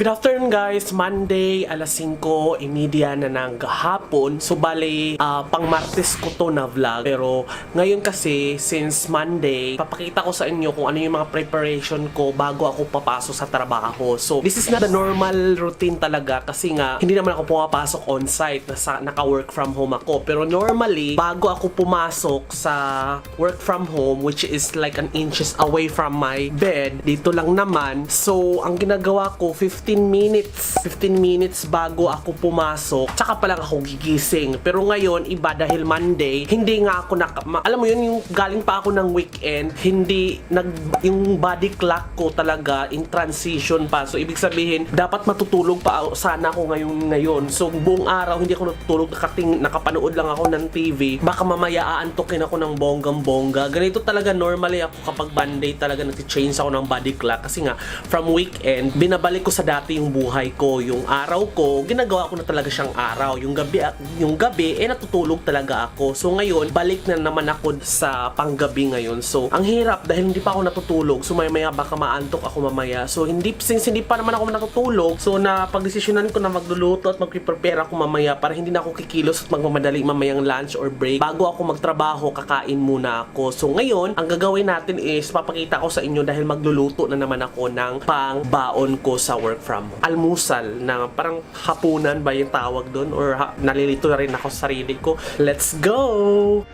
Good afternoon guys, Monday, alas 5:30 na ng hapon. So bale, pang Martes ko to na vlog. Pero ngayon kasi, since Monday, papakita ko sa inyo kung ano yung mga preparation ko bago ako papasok sa trabaho. So this is not the normal routine talaga kasi nga, hindi naman ako pumapasok on-site, naka-work from home ako. Pero normally, bago ako pumasok sa work from home, which is like an inches away from my bed, dito lang naman. So ang ginagawa ko, 15 minutes bago ako pumasok, tsaka pa lang ako gigising. Pero ngayon, iba dahil Monday, hindi nga ako alam mo yun, yung galing pa ako ng weekend, hindi yung body clock ko talaga in transition pa. So ibig sabihin, dapat matutulog pa sana ako ngayon. So buong araw hindi ako natutulog, nakapanood lang ako ng TV. Baka mamaya aantukin ako ng bonggang-bongga. Ganito talaga normally ako kapag Monday, talaga nag-change ako ng body clock kasi nga from weekend, binabalik ko sa dati yung buhay ko, yung araw ko, ginagawa ko na talaga siyang araw. Yung gabi, natutulog talaga ako. So ngayon, balik na naman ako sa panggabi ngayon. So, ang hirap dahil hindi pa ako natutulog. So, maya baka maantok ako mamaya. So, since hindi pa naman ako natutulog, so napagdesisyonan ko na magluluto at magpe-prepare ako mamaya para hindi na ako kikilos at magmamadali mamayang lunch or break. Bago ako magtrabaho, kakain muna ako. So, ngayon, ang gagawin natin is papakita ko sa inyo dahil magluluto na naman ako ng pang-baon ko sa work from almusal na parang hapunan ba yung tawag doon or nalilito na rin ako sa sarili ko. Let's go!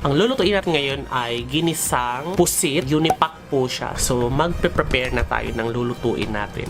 Ang lulutuin natin ngayon ay ginisang pusit. Unipack po siya. So magpe-prepare na tayo ng lulutuin natin.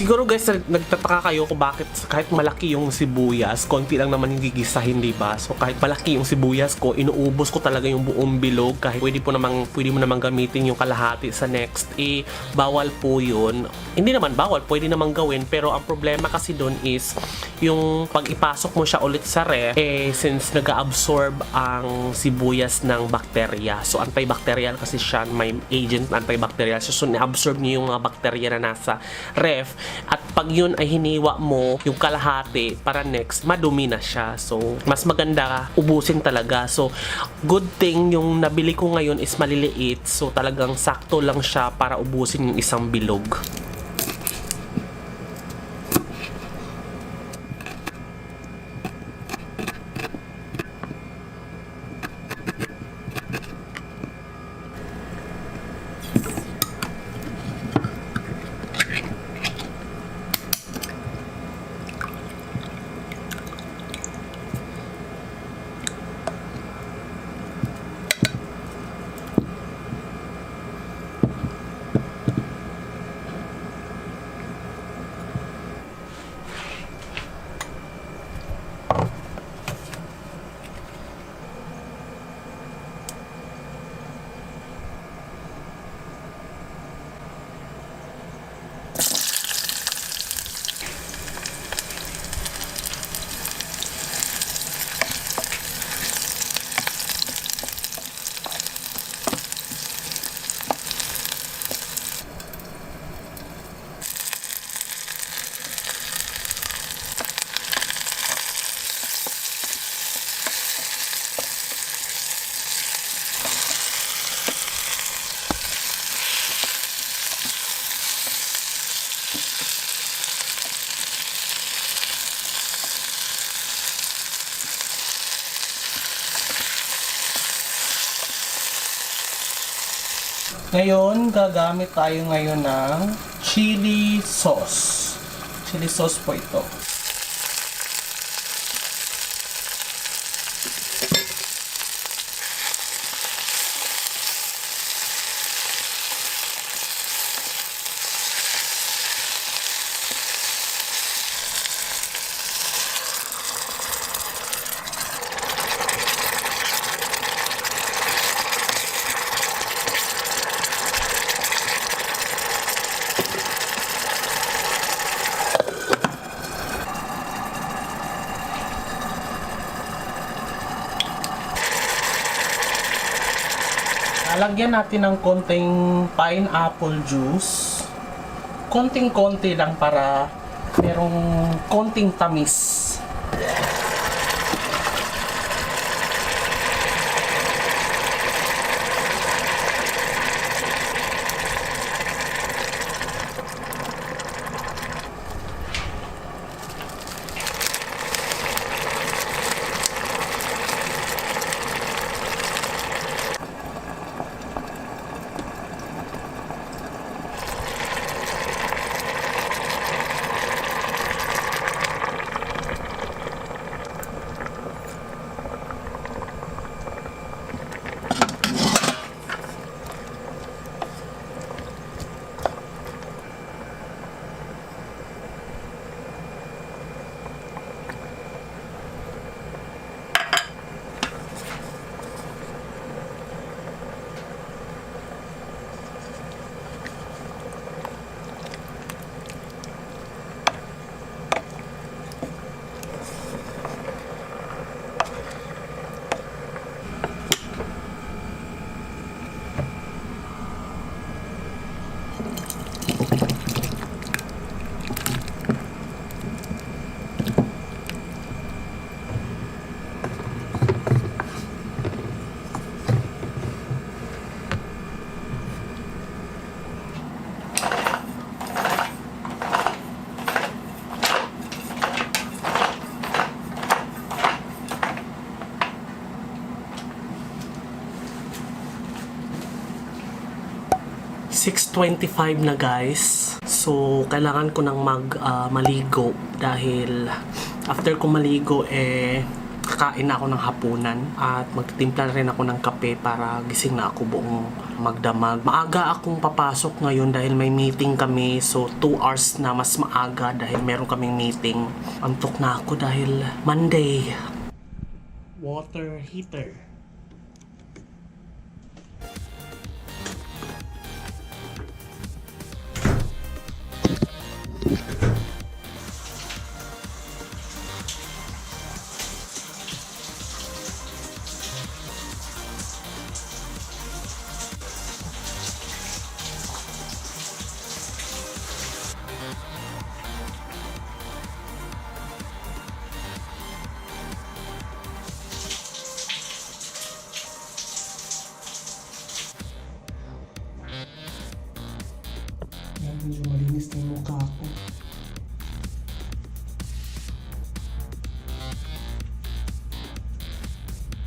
Siguro guys, nagtataka kayo kung bakit kahit malaki yung sibuyas, konti lang naman yung gigisahin, diba? So kahit malaki yung sibuyas ko, inuubos ko talaga yung buong bilog. Kahit pwede mo namang gamitin yung kalahati sa next. Bawal po yun. Hindi naman bawal, pwede namang gawin. Pero ang problema kasi doon is, yung pag ipasok mo siya ulit sa ref, since nag-absorb ang sibuyas ng bakterya. So antibacterial kasi siya, may agent na antibacterial. So na-absorb niyo yung mga bakterya na nasa ref. At pag yun ay hiniwa mo yung kalahati para next, madumi na siya. So, mas maganda ubusin talaga. So, good thing yung nabili ko ngayon is maliliit. So, talagang sakto lang siya para ubusin yung isang bilog. Ngayon, gagamit tayo ngayon ng chili sauce. Chili sauce po ito. Lalagyan natin ng konting pineapple juice. Konting-konti lang para merong konting tamis. (6:25) na guys. So, kailangan ko nang maligo dahil after ko maligo kakain na ako ng hapunan at magtitimpla rin ako ng kape para gising na ako buong magdamag. Maaga akong papasok ngayon dahil may meeting kami. So, 2 hours na mas maaga dahil meron kaming meeting. Antok na ako dahil Monday. Water heater. Medyo malinis na yung mukha ko.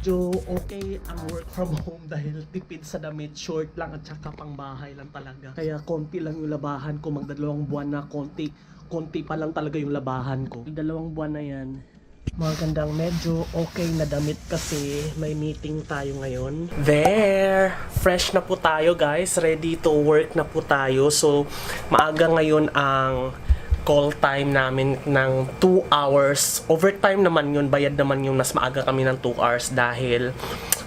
Medyo okay ang work from home dahil tipid sa damit, short lang at saka pang bahay lang talaga. Kaya konti lang yung labahan ko, magdalawang buwan na konti pa lang talaga yung labahan ko. 2 buwan na yan. Magandang medyo okay na damit kasi may meeting tayo ngayon. There! Fresh na po tayo guys. Ready to work na po tayo. So, maaga ngayon ang call time namin ng 2 hours. Overtime naman yun. Bayad naman yung mas maaga kami ng 2 hours dahil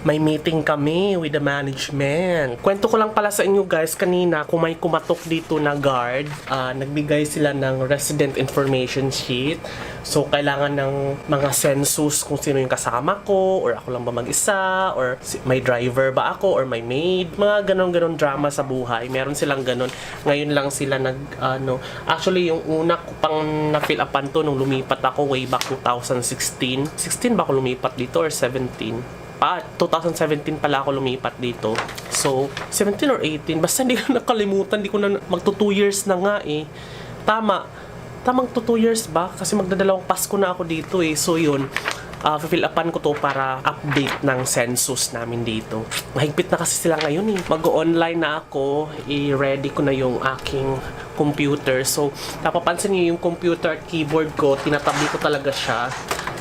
may meeting kami with the management. Kwento ko lang pala sa inyo guys, kanina kung may kumatok dito na guard, nagbigay sila ng resident information sheet. So, kailangan ng mga census kung sino yung kasama ko, or ako lang ba mag-isa, or may driver ba ako, or may maid, mga ganon-ganon drama sa buhay. Meron silang ganon. Ngayon lang sila actually yung una ko pang na-fill upan to nung lumipat ako way back 2016. 16 ba ako lumipat dito or 17? 2017 pala ako lumipat dito. So, 17 or 18. Basta hindi ko nakalimutan. Hindi ko na magto 2 years na nga eh. Tamang 2 years ba? Kasi magdadalawang Pasko na ako dito eh. So, yun. fill upan ko to para update ng census namin dito. Mahigpit na kasi sila ngayon eh. Mag-online na ako, i-ready ko na yung aking computer. So, napapansin niyo yung computer at keyboard ko, tinatabi ko talaga siya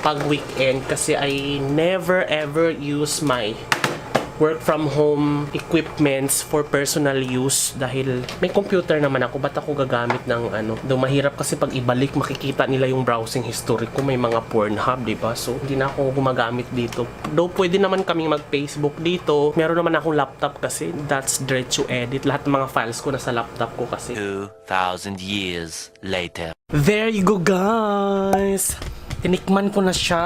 pag weekend kasi I never ever use my work from home equipments for personal use dahil may computer naman ako, ba't ako gagamit ng ano. Though mahirap kasi pag ibalik makikita nila yung browsing history ko, may mga Pornhub, diba? So hindi na ako gumagamit dito. Though pwede naman kaming mag Facebook dito, meron naman akong laptop kasi that's direct to edit. Lahat ng mga files ko nasa laptop ko kasi. 2,000 years later. There you go guys! Tinikman ko na siya.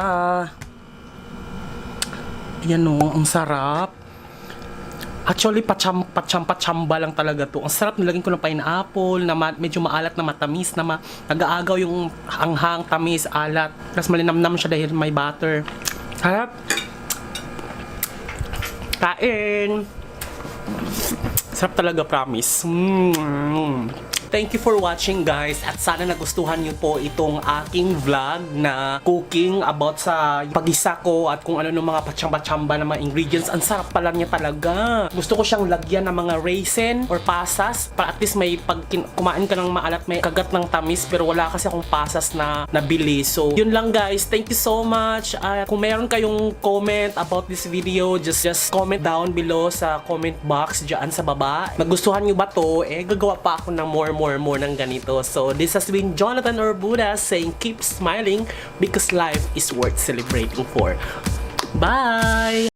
Yan o, ang sarap. Actually, patsamba lang talaga to. Ang sarap, nilagyan ko ng pineapple, na medyo maalat na matamis, na nag-aagaw yung anghang, tamis, alat. Tapos malinamnam siya dahil may butter. Sarap. Kain. Sarap talaga, promise. Thank you for watching guys at sana nagustuhan niyo po itong aking vlog na cooking about sa pagisa ko at kung ano ng mga patsamba-tsamba na mga ingredients. Ang sarap pala niya talaga. Gusto ko siyang lagyan ng mga raisin or pasas para at least may pag kumain ka ng maalat may kagat ng tamis pero wala kasi akong pasas na nabili. So yun lang guys. Thank you so much. At kung meron kayong comment about this video, just comment down below sa comment box dyan sa baba. Nagustuhan niyo ba to? Gagawa pa ako ng more ng ganito. So, this has been Jonathan Orbuda saying keep smiling because life is worth celebrating for. Bye!